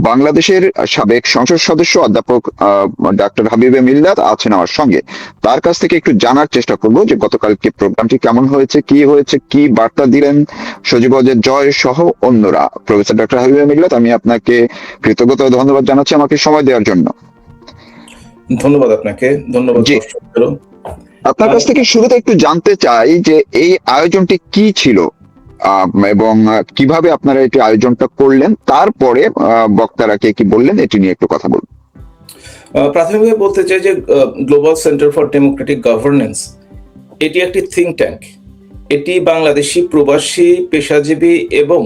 বাংলাদেশের সাবেক সংসদ সদস্য অধ্যাপক ডাক্তার হাবিবে মিল্লাত আছেন আমার সঙ্গে। তার কাছ থেকে একটু জানার চেষ্টা করব যে গতকালকে প্রোগ্রামটি কেমন হয়েছে, কি বার্তা দিলেন সজীব ওয়াজেদ জয় সহ অন্যরা। প্রফেসর ডক্টর হাবিবে মিল্লাত, আমি আপনাকে কৃতজ্ঞতা ও ধন্যবাদ জানাচ্ছি আমাকে সময় দেওয়ার জন্য। ধন্যবাদ আপনাকে। ধন্যবাদ। জি, আপনার কাছ থেকে শুরুতে একটু জানতে চাই যে এই আয়োজনটি কি ছিল এবং কিভাবে আপনারা এটি আয়োজনটা করলেন, তারপরে বক্তারা কে কি বললেন এটি নিয়ে একটু কথা বলুন। প্রাথমিকভাবে বলতে চাই যে global centre for Democratic governance এটি একটি থিঙ্ক ট্যাঙ্ক। এটি বাংলাদেশি প্রবাসী পেশাজীবী এবং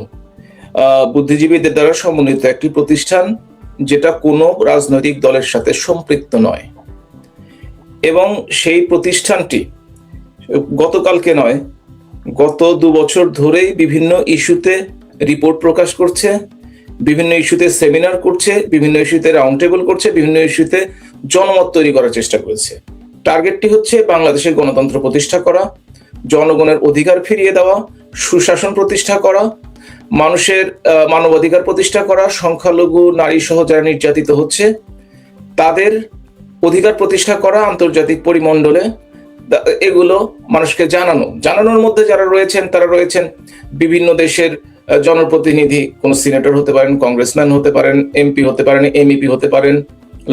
বুদ্ধিজীবীদের দ্বারা সমন্বিত একটি প্রতিষ্ঠান, যেটা কোনো রাজনৈতিক দলের সাথে সম্পৃক্ত নয়। এবং সেই প্রতিষ্ঠানটি গতকালকে নয়, গত 2 বছর ধরেই বিভিন্ন ইস্যুতে রিপোর্ট প্রকাশ করছে, বিভিন্ন ইস্যুতে সেমিনার করছে, বিভিন্ন ইস্যুতে রাউন্ড টেবল করছে, বিভিন্ন ইস্যুতে জনমত তৈরি করার চেষ্টা করেছে। টার্গেটটি হচ্ছে বাংলাদেশের গণতন্ত্র প্রতিষ্ঠা করা, জনগণের অধিকার ফিরিয়ে দেওয়া, সুশাসন প্রতিষ্ঠা করা, মানুষের মানবাধিকার প্রতিষ্ঠা করা, সংখ্যালঘু নারী সহ যারা নির্যাতিত হচ্ছে তাদের অধিকার প্রতিষ্ঠা করা আন্তর্জাতিক পরিমণ্ডলে, এগুলো মানুষকে জানানোর মধ্যে যারা রয়েছেন তারা রয়েছেন বিভিন্ন দেশের জনপ্রতিনিধি, কোন সিনেটর হতে পারেন, কংগ্রেসম্যান হতে পারেন, এমপি হতে পারেন, এমইপি হতে পারেন,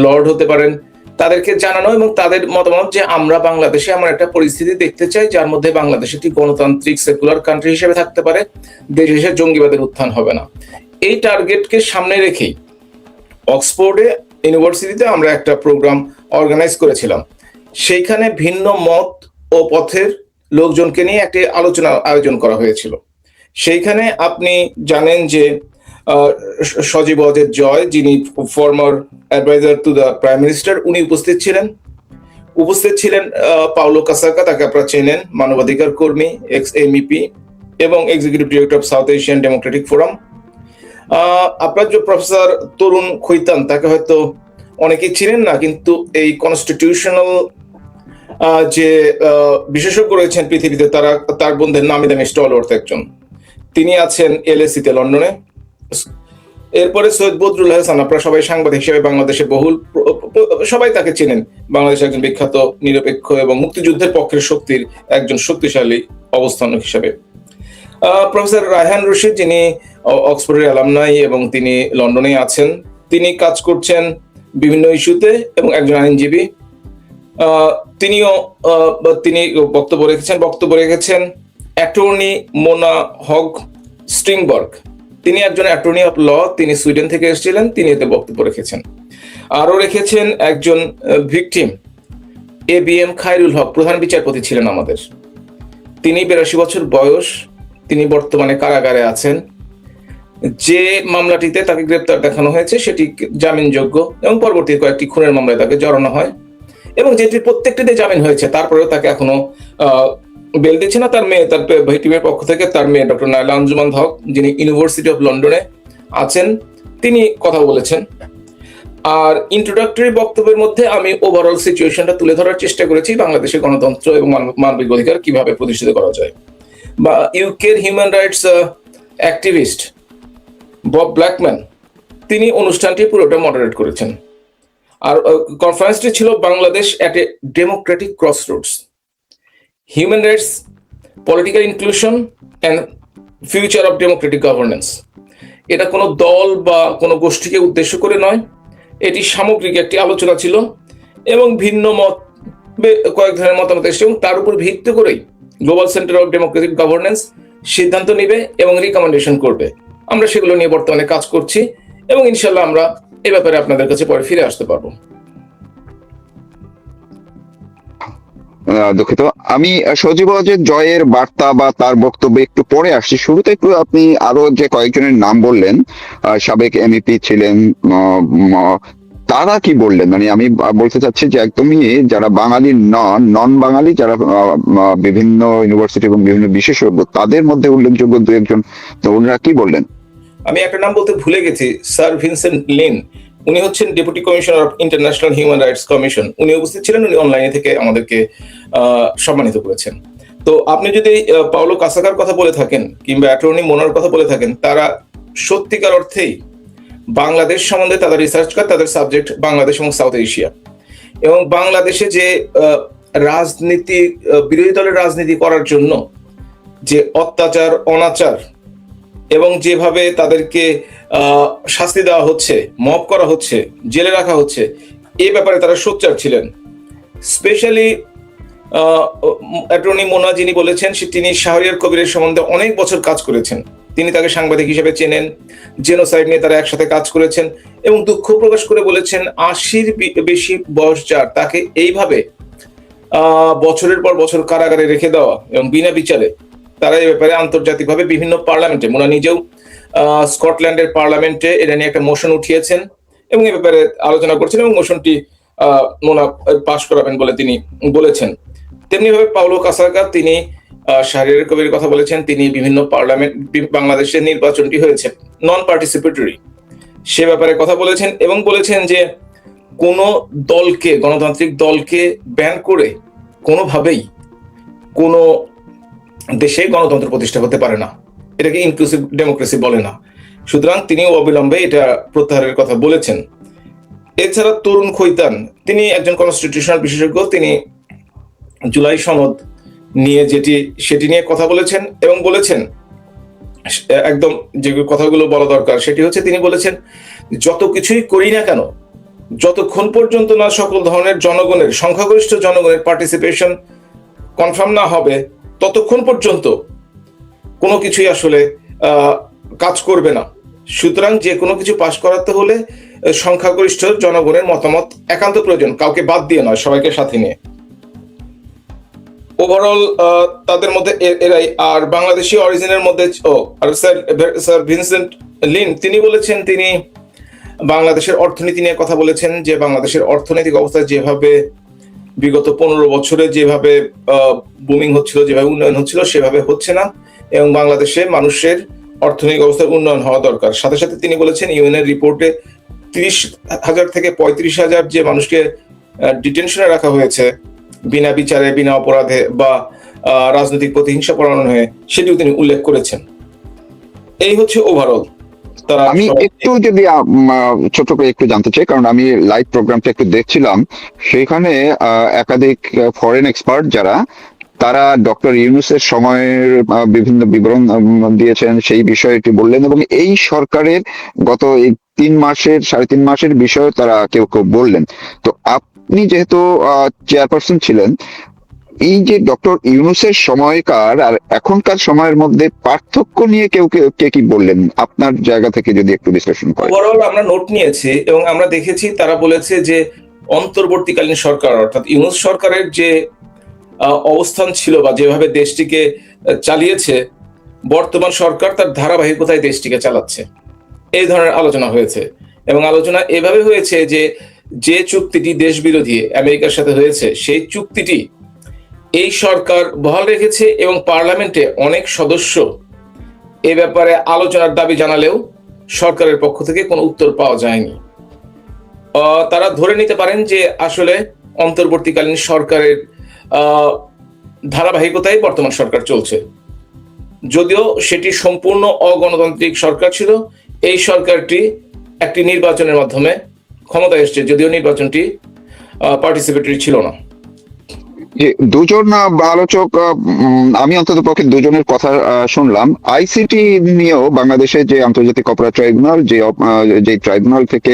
লর্ড হতে পারেন। তাদেরকে জানানো এবং তাদের মতামত যে আমরা বাংলাদেশে এমন একটা পরিস্থিতি দেখতে চাই যার মধ্যে বাংলাদেশ একটি গণতান্ত্রিক সেকুলার কান্ট্রি হিসেবে থাকতে পারে, দেশে জঙ্গিবাদের উত্থান হবে না। এই টার্গেটকে সামনে রেখেই অক্সফোর্ডে ইউনিভার্সিটিতে আমরা একটা প্রোগ্রাম অর্গানাইজ করেছিলাম। সেইখানে ভিন্ন মত ও পথের লোকজনকে নিয়ে একটি আলোচনা আয়োজন করা হয়েছিল। সেইখানে আপনি জানেন যে সজীব ওয়াজেদ জয়, যিনি former adviser to the prime minister, উনি উপস্থিত ছিলেন পাওলো কাসাকা, তাকে আপনারা চেনেন, মানবাধিকার কর্মী, এক্স এমইপি এবং executive director of south Asian Democratic forum. আপনার যে প্রফেসর তরুণ খৈতান, তাকে হয়তো অনেকেই চিনেন না, কিন্তু এই কনস্টিটিউশনাল যে বিশেষজ্ঞ রয়েছেন পৃথিবীতে, তার বন্ধের নামি দামি স্টলওয়ার্থ একজন, তিনি আছেন এলএসিতে লন্ডনে। এরপরে সৈয়দ বদরুল হাসান, আপনারা সবাই সাংবাদিক হিসেবে বাংলাদেশে সবাই তাকে চেনেন, বাংলাদেশে একজন বিখ্যাত নিরপেক্ষ এবং মুক্তিযুদ্ধের পক্ষের শক্তির একজন শক্তিশালী অবস্থান হিসেবে। প্রফেসর রায়হান রশিদ, যিনি অক্সফোর্ডের অ্যালামনাই এবং তিনি লন্ডনে আছেন, তিনি কাজ করছেন বিভিন্ন ইস্যুতে এবং একজন আইনজীবী। তিনি বক্তব্য রেখেছেন অ্যাটর্নি মোনা হগ স্ট্রিংবার্গ, তিনি একজন অ্যাটর্নি অফ ল, তিনি সুইডেন থেকে এসেছিলেন, তিনি এতে বক্তব্য রেখেছেন। আরো রেখেছেন একজন ভিকটিম, ABM খায়রুল হক, প্রধান বিচারপতি ছিলেন আমাদের, তিনি 82 বছর বয়স, তিনি বর্তমানে কারাগারে আছেন। যে মামলাটিতে তাকে গ্রেপ্তার দেখানো হয়েছে সেটি জামিনযোগ্য এবং পরবর্তী কয়েকটি খুনের মামলায় তাকে জড়ানো হয়, এবং যেটি প্রত্যেকটিতে জামিন হয়েছে তারপরেও তাকে এখনো বেল দিচ্ছে না। তার টিমের পক্ষ থেকে তার মেয়ে ডক্টর নাইলা আঞ্জুমান হক, যিনি ইউনিভার্সিটি অফ লন্ডনে আছেন, তিনি কথা বলেছেন। আর ইন্ট্রোডাক্টরি বক্তব্যের মধ্যে আমি ওভারঅল সিচুয়েশনটা তুলে ধরার চেষ্টা করেছি, বাংলাদেশের গণতন্ত্র এবং মানবিক অধিকার কিভাবে প্রতিষ্ঠিত করা যায়। বা ইউকের human rights activist Bob Blackman, তিনি অনুষ্ঠানটি পুরোটা মডারেট করেছেন। আর কনফারেন্সটি ছিল Bangladesh at a democratic crossroads, human rights, political inclusion and future of democratic governance. এটা কোনো দল বা কোনো গোষ্ঠীকে উদ্দেশ্য করে নয়, এটি সামগ্রিক একটি আলোচনা ছিল এবং ভিন্ন মত, কয়েক ধরনের মতামত এসেছে, এবং তার উপর ভিত্তি করেই global centre of democratic governance সিদ্ধান্ত নেবে এবং রিকমেন্ডেশন করবে। আমরা সেগুলো নিয়ে বর্তমানে কাজ করছি এবং ইনশাল্লাহ আমরা এ ব্যাপারে আপনাদের কাছে পরে ফিরে আসতে পারবো। দুঃখিত, আমি সজীব ওয়াজেদ জয়ের বার্তা বা তার বক্তব্যে একটু পরে আসছি। শুরুতে একটু আপনি আরো যে কয়েকজনের নাম বললেন, সাবেক এমইপি ছিলেন, তারা কি বললেন? মানে আমি বলতে চাচ্ছি যে একদমই যারা বাঙালি নন বাঙালি, যারা বিভিন্ন ইউনিভার্সিটি এবং বিভিন্ন বিশেষজ্ঞ, তাদের মধ্যে উল্লেখযোগ্য দু একজন, তো ওনারা কি বললেন? আমি একটা নাম বলতে ভুলে গেছি, স্যার ভিনসেন্ট লিন, উনি হচ্ছেন deputy commissioner of international human rights commission, উনি উপস্থিত ছিলেন, উনি অনলাইনে থেকে আমাদেরকে সম্মানিত করেছেন। তো আপনি যদি পাওলো কাসাকার কথা বলে থাকেন কিংবা অ্যাটর্নি মোনার কথা বলে থাকেন, তারা সত্যিকার অর্থেই বাংলাদেশ সম্বন্ধে তাদের রিসার্চ করে, তাদের সাবজেক্ট বাংলাদেশ এবং সাউথ এশিয়া, এবং বাংলাদেশে যে রাজনীতি, বিরোধী দলের রাজনীতি করার জন্য যে অত্যাচার, অনাচার এবং যেভাবে তাদেরকে শাস্তি দেওয়া হচ্ছে, মব করা হচ্ছে, জেলে রাখা হচ্ছে, এই ব্যাপারে তারা সোচ্চার ছিলেন। স্পেশালি অ্যাটর্নি মোনা যিনি বলেছেন, তিনি শাহরিয়ার কবিরের সম্বন্ধে অনেক বছর কাজ করেছেন, তিনি তাকে সাংবাদিক হিসেবে চেনেন, জেনোসাইড নিয়ে তারা একসাথে কাজ করেছেন, এবং দুঃখ প্রকাশ করে বলেছেন 80-র বেশি বয়স যার, তাকে এইভাবে বছরের পর বছর কারাগারে রেখে দেওয়া এবং বিনা বিচারে, তারা এই ব্যাপারে আন্তর্জাতিকভাবে বিভিন্ন পার্লামেন্টে, মোনা নিজেও স্কটল্যান্ডের পার্লামেন্টে এটা নিয়ে একটা মোশন উঠিয়েছেন এবং এই ব্যাপারে আলোচনা করছেন, এবং মোশনটি মোনা পাশ করাবেন বলে তিনি বলেছেন। তেমনি ভাবে পাওলো কাসাকা, তিনি শাহরিয়ার কবিরের কথা বলেছেন, তিনি বিভিন্ন পার্লামেন্ট, বাংলাদেশের নির্বাচনটি হয়েছে নন পার্টিসিপেটরি, সে ব্যাপারে কথা বলেছেন এবং বলেছেন যে কোন দলকে, গণতান্ত্রিক দলকে ব্যান করে কোনোভাবেই কোনো দেশে গণতন্ত্র প্রতিষ্ঠা হতে পারে না, এটাকে ইনক্লুসিভ ডেমোক্রেসি বলে না। সুতরাং তিনি অবিলম্বে এটা প্রত্যাহারের কথা বলেছেন। এছাড়া তরুণ খৈতান, তিনি একজন কনস্টিটিউশনাল বিশেষজ্ঞ, তিনি জুলাই সনদ নিয়ে সেটি নিয়ে কথা বলেছেন এবং বলেছেন একদম যে কথাগুলো বলা দরকার সেটি হচ্ছে, তিনি বলেছেন যত কিছুই করি না কেন, যতক্ষণ পর্যন্ত না সকল ধরনের জনগণের, সংখ্যাগরিষ্ঠ জনগণের পার্টিসিপেশন কনফার্ম না হবে, ততক্ষণ পর্যন্ত কোনো কিছুই আসলে কাজ করবে না। সুতরাং যে কোনো কিছু পাশ করাতে হলে সংখ্যাগরিষ্ঠ জনগণের মতামত একান্ত প্রয়োজন, কাউকে বাদ দিয়ে নয়, সবাইকে সাথে নিয়ে। ওভারঅল তাদের মধ্যে এরাই। আর বাংলাদেশি অরিজিনের মধ্যে স্যার ভিনসেন্ট লিন, তিনি বলেছেন, তিনি বাংলাদেশের অর্থনীতি নিয়ে কথা বলেছেন, যে বাংলাদেশের অর্থনৈতিক অবস্থা যেভাবে বিগত 15 বছরে যেভাবে বুমিং হচ্ছিল, যেভাবে উন্নয়ন হচ্ছিল, সেভাবে হচ্ছে না, এবং বাংলাদেশে মানুষের অর্থনৈতিক অবস্থার উন্নয়ন হওয়া দরকার। সাথে সাথে তিনি বলেছেন, ইউএনের রিপোর্টে 30,000 থেকে 35,000 যে মানুষকে ডিটেনশনে রাখা হয়েছে বিনা বিচারে, বিনা অপরাধে বা রাজনৈতিক প্রতিহিংসা পরায়ণ হয়ে, সেটিও তিনি উল্লেখ করেছেন। এই হচ্ছে ওভারঅল। আমি একটু যদি ছোট করে একটু জানতে চাই, কারণ আমি লাইভ প্রোগ্রামটা একটু দেখছিলাম, সেখানে একাধিক ফরেন এক্সপার্ট যারা, তারা ডক্টর ইউনূসের সময়ের বিভিন্ন বিবরণ দিয়েছেন, সেই বিষয়টি বললেন, এবং এই সরকারের গত এই 3.5 মাসের বিষয়ে তারা কেউ কেউ বললেন। তো আপনি যেহেতু চেয়ারপারসন ছিলেন, এই যে ডক্টর ইউনূসের সময়কার আর এখনকার সময়ের মধ্যে পার্থক্য নিয়ে কে কি বললেন, আপনার জায়গা থেকে যদি একটু বিশ্লেষণ করেন। ওভারঅল আমরা নোট নিয়েছি এবং আমরা দেখেছি, তারা বলেছে যে অন্তর্বর্তীকালীন সরকার, অর্থাৎ ইউনূস সরকারের যে অবস্থান ছিল বা যেভাবে দেশটিকে চালিয়েছে, বর্তমান সরকার তার ধারাবাহিকতায় দেশটিকে চালাচ্ছে, এই ধরনের আলোচনা হয়েছে। এবং আলোচনা এভাবে হয়েছে যে চুক্তিটি দেশ বিরোধী আমেরিকার সাথে হয়েছে, সেই চুক্তিটি এই সরকার বহাল রেখেছে, এবং পার্লামেন্টে অনেক সদস্য এ ব্যাপারে আলোচনার দাবি জানালেও সরকারের পক্ষ থেকে কোনো উত্তর পাওয়া যায়নি। তারা ধরে নিতে পারেন যে আসলে অন্তর্বর্তীকালীন সরকারের ধারাবাহিকতায় বর্তমান সরকার চলছে, যদিও সেটি সম্পূর্ণ অগণতান্ত্রিক সরকার ছিল। এই সরকারটি একটি নির্বাচনের মাধ্যমে ক্ষমতায় এসেছে, যদিও নির্বাচনটি পার্টিসিপেটরি ছিল না। দুজন আলোচক, আমি অন্তত পক্ষে দুজনের কথা শুনলাম। আইসিটি নিয়েও বাংলাদেশে যে আন্তর্জাতিক অপরাধ ট্রাইব্যুনাল, যে ট্রাইব্যুনাল থেকে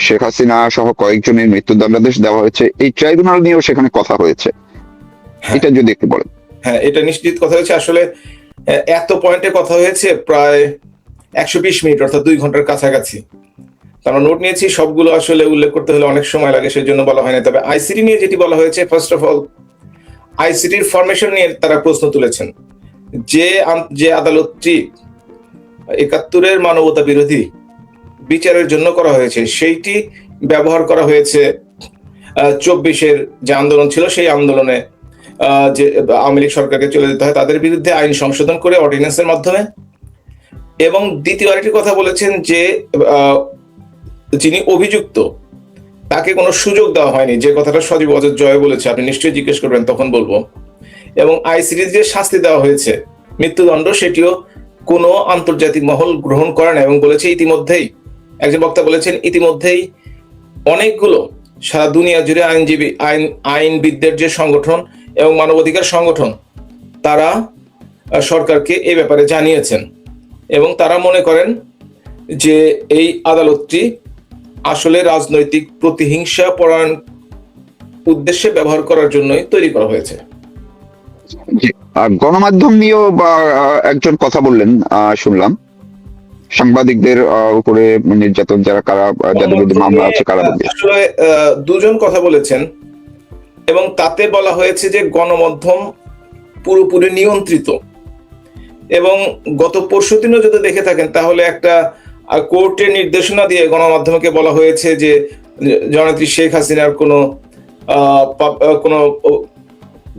শেখ হাসিনা সহ কয়েকজনের মৃত্যুদণ্ডাদেশ দেওয়া হয়েছে, এই ট্রাইব্যুনাল নিয়েও সেখানে কথা হয়েছে, এটা যদি একটু বলেন। হ্যাঁ, এটা নিশ্চিত কথা হয়েছে। আসলে এত পয়েন্টে কথা হয়েছে, প্রায় 120 মিনিট, অর্থাৎ 2 ঘন্টার কাছাকাছি। আমরা নোট নিয়েছি, সবগুলো আসলে উল্লেখ করতে হলে অনেক সময় লাগে, সেজন্য বলা হয় না। তবে আইসিটি নিয়ে যেটি বলা হয়েছে, ফার্স্ট অফ অল আইসিটির ফরমেশন নিয়ে তারা প্রশ্ন তুলেছেন, যে আদালতটি 71-এর মানবতা বিরোধী বিচারের জন্য করা হয়েছে, সেইটি ব্যবহার করা হয়েছে 24-এর যে আন্দোলন ছিল, সেই আন্দোলনে যে আওয়ামী লীগ সরকারকে চলে যেতে হয়, তাদের বিরুদ্ধে আইন সংশোধন করে অর্ডিন্যান্সের মাধ্যমে। এবং দ্বিতীয় আরেকটি কথা বলেছেন যে যিনি অভিযুক্ত, তাকে কোনো সুযোগ দেওয়া হয়নি, যে কথাটা সজীব অজয় জয় বলেছে, আপনি নিশ্চয়ই জিজ্ঞেস করবেন, তখন বলবো। এবং আইসিটি যে শাস্তি দেওয়া হয়েছে, মৃত্যুদণ্ড, সেটিও কোনো আন্তর্জাতিক মহল গ্রহণ করে না, এবং বলেছে ইতিমধ্যেই একজন বক্তা বলেছেন ইতিমধ্যেই অনেকগুলো সারা দুনিয়া জুড়ে আইনজীবী আইনবিদদের যে সংগঠন এবং মানবাধিকার সংগঠন তারা সরকারকে এই ব্যাপারে জানিয়েছেন এবং তারা মনে করেন যে এই আদালতটি আসলে রাজনৈতিক প্রতিহিংসা পরায়ণ উদ্দেশ্যে ব্যবহার করার জন্যই তৈরি করা হয়েছে। জি। গণমাধ্যম নিয়েও বা একজন কথা বললেন, শুনলাম সাংবাদিকদের উপরে নির্যাতন, যারা যাদের বিরুদ্ধে মামলা আছে কারাবন্দী। আসলে দুজন কথা বলেছেন এবং তাতে বলা হয়েছে যে গণমাধ্যম পুরোপুরি নিয়ন্ত্রিত, এবং গত পরশুদিনও যদি দেখে থাকেন তাহলে একটা কোর্টের নির্দেশনা দিয়ে গণমাধ্যমকে বলা হয়েছে যে জননেত্রী শেখ হাসিনার কোনো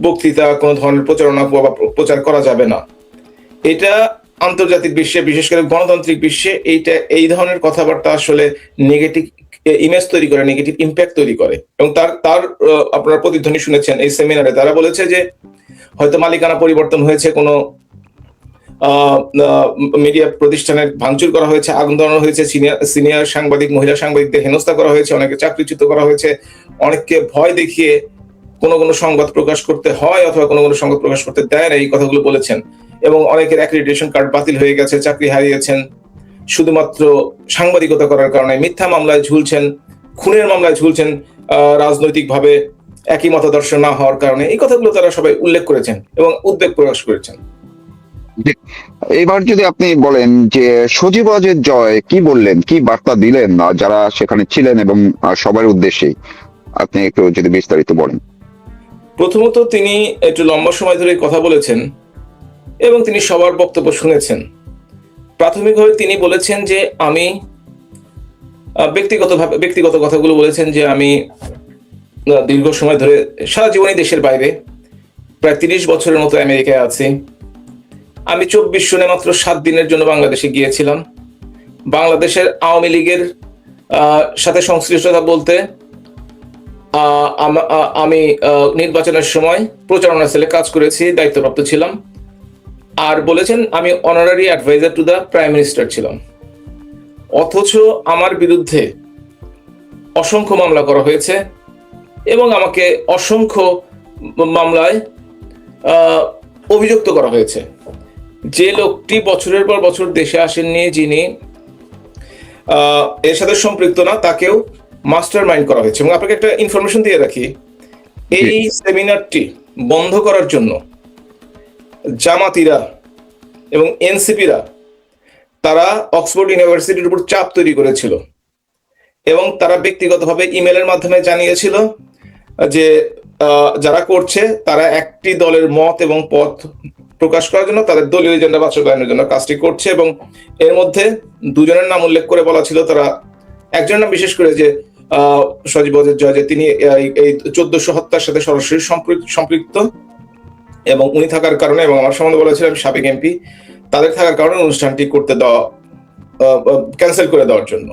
বক্তৃতা, কোনো ধরনের প্রচারণা বা প্রচার করা যাবে না। এটা আন্তর্জাতিক বিশ্বে, বিশেষ করে গণতান্ত্রিক বিশ্বে এই ধরনের কথাবার্তা আসলে নেগেটিভ ইমেজ তৈরি করে, নেগেটিভ ইম্প্যাক্ট তৈরি করে। এবং তার আপনারা প্রতিধ্বনি শুনেছেন এই সেমিনারে, তারা বলেছে যে হয়তো মালিকানা পরিবর্তন হয়েছে, কোনো মিডিয়া প্রতিষ্ঠানের ভাঙচুর করা হয়েছে, আগুন ধরানো হয়েছে, সিনিয়র সাংবাদিক, মহিলা সাংবাদিকদের হেনস্থা করা হয়েছে, অনেকে চাকরিচ্যুত করা হয়েছে, অনেককে ভয় দেখিয়ে কোনো সংবাদ প্রকাশ করতে হয় অথবা কোনো সংবাদ প্রকাশ করতে দেয় না, এই কথাগুলো বলেছেন। এবং অনেকের অ্যাক্রিডিটেশন কার্ড বাতিল হয়ে গেছে, চাকরি হারিয়েছেন শুধুমাত্র সাংবাদিকতা করার কারণে, মিথ্যা মামলায় ঝুলছেন, খুনের মামলায় ঝুলছেন রাজনৈতিকভাবে একই মতাদর্শ না হওয়ার কারণে। এই কথাগুলো তারা সবাই উল্লেখ করেছেন এবং উদ্বেগ প্রকাশ করেছেন। এবার যদি আপনি বলেন যে সজীব ওয়াজেদ জয় কি বললেন, কি বার্তা দিলেন যারা সেখানে ছিলেন এবং সবার উদ্দেশ্যে, আপনি একটু যদি বিস্তারিত বলেন। প্রথমত তিনি একটু লম্বা সময় ধরে কথা বলেছেন এবং তিনি সবার বক্তব্য শুনেছেন। প্রাথমিকভাবে তিনি বলেছেন যে আমি ব্যক্তিগত কথাগুলো বলেছেন যে আমি দীর্ঘ সময় ধরে সারা জীবনই দেশের বাইরে, প্রায় 30 বছরের মতো আমেরিকায় আছি। আমি 24 সনে মাত্র 7 দিনের জন্য বাংলাদেশে গিয়েছিলাম। বাংলাদেশের আওয়ামী লীগের সাথে সংশ্লিষ্টতা বলতে আমি নির্বাচনের সময় প্রচারণা সেলে কাজ করেছি, দায়িত্বপ্রাপ্ত ছিলাম। আর বলেছেন আমি honorary adviser to the prime minister ছিলাম। অথচ আমার বিরুদ্ধে অসংখ্য মামলা করা হয়েছে এবং আমাকে অসংখ্য মামলায় অভিযুক্ত করা হয়েছে। যে লোকটি বছরের পর বছর দেশে আসেননি, যিনি এর সাথে সম্পৃক্ত না, তাকেও মাস্টার মাইন্ড করা হয়েছে। এবং আপনাকে একটা ইনফরমেশন দিয়ে রাখি, এই সেমিনারটি বন্ধ করার জন্য জামাতিরা এবং এনসিপিরা তারা অক্সফোর্ড ইউনিভার্সিটির উপর চাপ তৈরি করেছিল এবং তারা ব্যক্তিগতভাবে ইমেলের মাধ্যমে জানিয়েছিল যে যারা করছে তারা একটি দলের মত এবং পথ প্রকাশ করার জন্য, তাদের দলীয় এজেন্ডা বাস্তবায়নের জন্য কাজটি করছে। এবং এর মধ্যে দুজনের নাম উল্লেখ করে বলা ছিল, তারা একজনের নাম বিশেষ করে যে সজীব ওয়াজেদ জয়, যে তিনি এই 1400 হত্যার সাথে সরাসরি সম্পৃক্ত এবং উনি থাকার কারণে, এবং আমার সম্বন্ধে বলেছিলাম সাবেক এমপি, তাদের থাকার কারণে অনুষ্ঠানটি ক্যান্সেল করে দেওয়ার জন্য।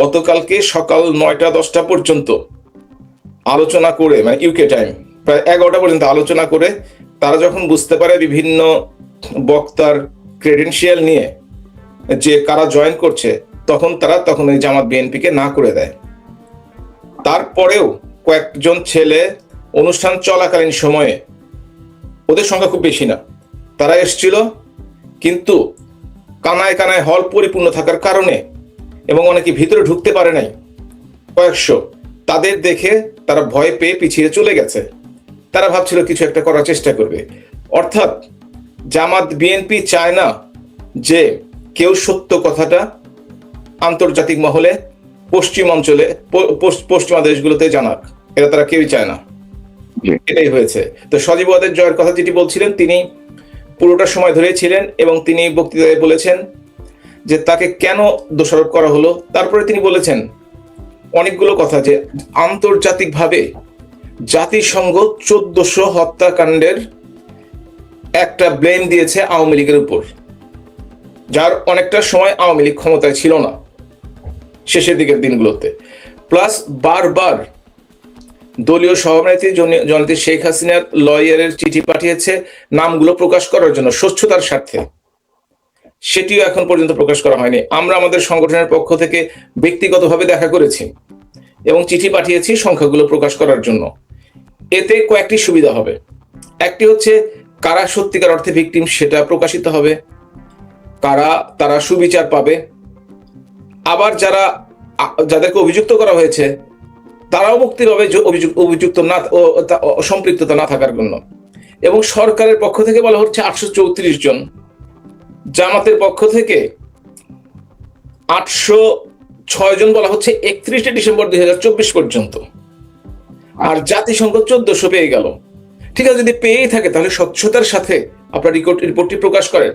গতকালকে সকাল 9টা-10টা পর্যন্ত আলোচনা করে, মানে ইউকে টাইম প্রায় 11টা পর্যন্ত আলোচনা করে, তারা যখন বুঝতে পারে বিভিন্ন বক্তার ক্রেডেনশিয়াল নিয়ে যে কারা জয়েন করছে, তখন এই জামাত বিএনপিকে না করে দেয়। তারপরেও কয়েকজন ছেলে অনুষ্ঠান চলাকালীন সময়ে, ওদের সংখ্যা খুব বেশি না, তারা এসছিল, কিন্তু কানায় কানায় হল পরিপূর্ণ থাকার কারণে এবং অনেকে ভিতরে ঢুকতে পারে নাই, কয়েকশো, তাদের দেখে তারা ভয় পেয়ে পিছিয়ে চলে গেছে। তারা ভাবছিল কিছু একটা করার চেষ্টা করবে। অর্থাৎ জামাত বিএনপি চায় না যে কেউ সত্য কথাটা আন্তর্জাতিক মহলে, পশ্চিম অঞ্চলে, পশ্চিমা দেশগুলোতে জানাক, এটা তারা কেউই চায় না। এটাই হয়েছে। তো সজীব ওয়াজেদ জয়ের কথা যেটি বলছিলেন, তিনি পুরোটা সময় ধরে ছিলেন এবং তিনি বক্তৃতায় বলেছেন যে তাকে কেন দোষারোপ করা হলো। তারপরে তিনি বলেছেন অনেকগুলো কথা, যে আন্তর্জাতিকভাবে জাতিসংঘ 1400 হত্যাকাণ্ডের একটা ব্লেম দিয়েছে আওয়ামী লীগের উপর, যার অনেকটা সময় আওয়ামী লীগ ক্ষমতায় ছিল না শেষের দিকের দিনগুলোতে। প্লাস বারবার দলীয় সভাপতি জননেত্রী শেখ হাসিনার লয়ারের চিঠি পাঠিয়েছে নামগুলো প্রকাশ করার জন্য, স্বচ্ছতার স্বার্থে। সেটিও এখন পর্যন্ত প্রকাশ করা হয়নি। আমরা আমাদের সংগঠনের পক্ষ থেকে ব্যক্তিগতভাবে দেখা করেছি এবং চিঠি পাঠিয়েছি সংখ্যাগুলো প্রকাশ করার জন্য। এতে কয়েকটি সুবিধা হবে। একটি হচ্ছে কারা সত্যিকার অর্থে ভিকটিম সেটা প্রকাশিত হবে, তারা সুবিচার পাবে। আবার যাদেরকে অভিযুক্ত করা হয়েছে তারাও মুক্তি পাবে অভিযুক্ত না সম্পৃক্ততা না থাকার জন্য। এবং সরকারের পক্ষ থেকে বলা হচ্ছে 834 জন, জামাতের পক্ষ থেকে 806 জন বলা হচ্ছে 31 ডিসেম্বর 2024 পর্যন্ত, আর জাতিসংঘ 1400 পেয়ে গেল। ঠিক আছে, যদি পেয়েই থাকে তাহলে স্বচ্ছতার সাথে আপনার রিপোর্টটি প্রকাশ করেন।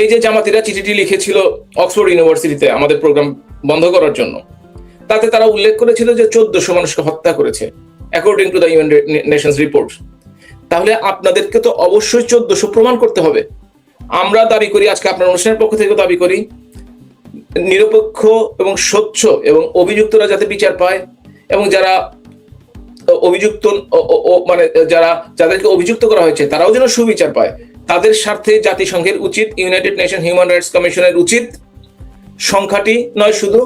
এই যে জামাতিরা চিঠিটি লিখেছিল অক্সফোর্ড ইউনিভার্সিটিতে আমাদের প্রোগ্রাম বন্ধ করার জন্য, তাতে তারা উল্লেখ করেছিল যে 1400 মানুষকে হত্যা করেছে according to the United Nations report. তাহলে আপনাদেরকে তো অবশ্যই 1400 প্রমাণ করতে হবে। আমরা দাবি করি, আজকে আপনার অনুষ্ঠানের পক্ষ থেকে দাবি করি, নিরপেক্ষ এবং স্বচ্ছ এবং অভিযুক্তরা যাতে বিচার পায়, এবং যারা অভিযুক্ত মানে যাদেরকে অভিযুক্ত করা হয়েছে তারাও যেন সুবিচার পায়। তাদের স্বার্থে জাতিসংঘের উচিত, ইউনাইটেড নেশন হিউম্যান রাইটস কমিশনের উচিত সংখ্যাটি নয়, শুধু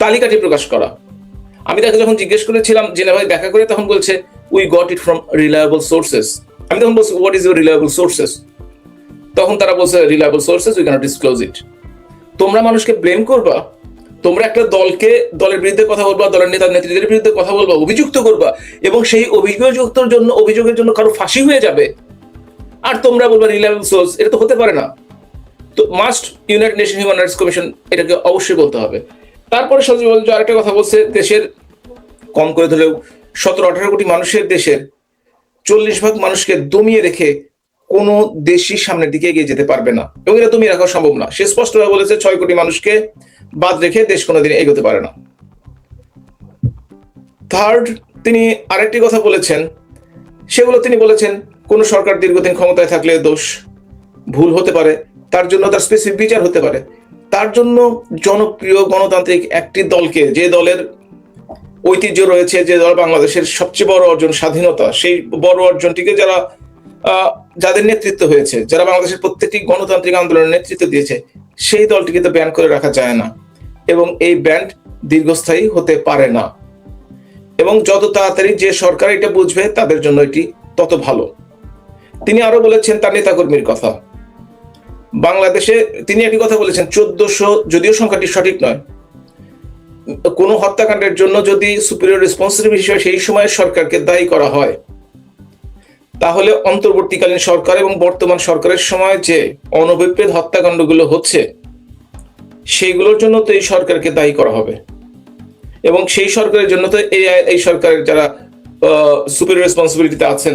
তালিকাটি প্রকাশ করা। আমি তাকে যখন জিজ্ঞেস করেছিলাম জেনেভায় দেখা করে, তখন বলছে we got it from reliable sources. আমি তখন বলছি what is your reliable sources? তখন তারা বলছে reliable sources we cannot disclose it. তোমরা মানুষকে ব্লেম করবা, তোমরা একটা দলের বিরুদ্ধে কথা বলবা, দলের নেত্রীদের বিরুদ্ধে কথা বলবা, অভিযুক্ত করবা, এবং সেই অভিযোগের জন্য কারো ফাঁসি হয়ে যাবে, আর তোমরা বলবা রিলায়েবল সোর্স। এটা তো হতে পারে না। তো must United nation human rights commission এটাকে অবশ্যই বলতে হবে। তারপরে সজীব আরেকটা কথা বলছে, দেশের কম করে ধরেও 17-18 কোটি মানুষের দেশের 40% মানুষকে দমিয়ে রেখে কোনো দেশই সামনের দিকে এগিয়ে যেতে পারবে না, এবং এটা দমিয়ে রাখা সম্ভব না। সে স্পষ্টভাবে বলেছে 6 কোটি মানুষকে বাদ রেখে দেশ কোনোদিন এগোতে পারে না। থার্ড, তিনি আরেকটি কথা বলেছেন, সেগুলো তিনি বলেছেন কোন সরকার দীর্ঘদিন ক্ষমতায় থাকলে দোষ ভুল হতে পারে, তার জন্য তার স্পেসিফিক বিচার হতে পারে। তার জন্য জনপ্রিয় গণতান্ত্রিক একটি দলকে, যে দলের ঐতিহ্য রয়েছে, যে দল বাংলাদেশের সবচেয়ে বড় অর্জন স্বাধীনতা, সেই বড় অর্জনটিকে যাদের নেতৃত্ব হয়েছে, যারা বাংলাদেশের প্রত্যেকটি গণতান্ত্রিক আন্দোলনের নেতৃত্ব দিয়েছে, সেই দলটিকে তো ব্যান করে রাখা যায় না, এবং এই ব্যান দীর্ঘস্থায়ী হতে পারে না। এবং যত তাড়াতাড়ি যে সরকার এটা বুঝবে তাদের জন্য এটি তত ভালো। তিনি আরো বলেছেন তার নেতাকর্মীর কথা। বাংলাদেশে তিনি একটি কথা বলেছেন, 1400, যদিও সংখ্যাটি সঠিক নয়, কোন হত্যাকাণ্ডের জন্য যদি সুপিরিয়র রেসপন্সিবিলিটি হিসেবে সেই সময় সরকারকে দায়ী করা হয়, তাহলে অন্তর্বর্তীকালীন সরকার এবং বর্তমান সরকারের সময় যে অনভিপ্রেত হত্যাকাণ্ডগুলো হচ্ছে সেইগুলোর জন্য তো এই সরকারকে দায়ী করা হবে, এবং সেই সরকারের জন্য তো এই সরকারের যারা সুপিরিয়র রেসপন্সিবিলিটিতে আছেন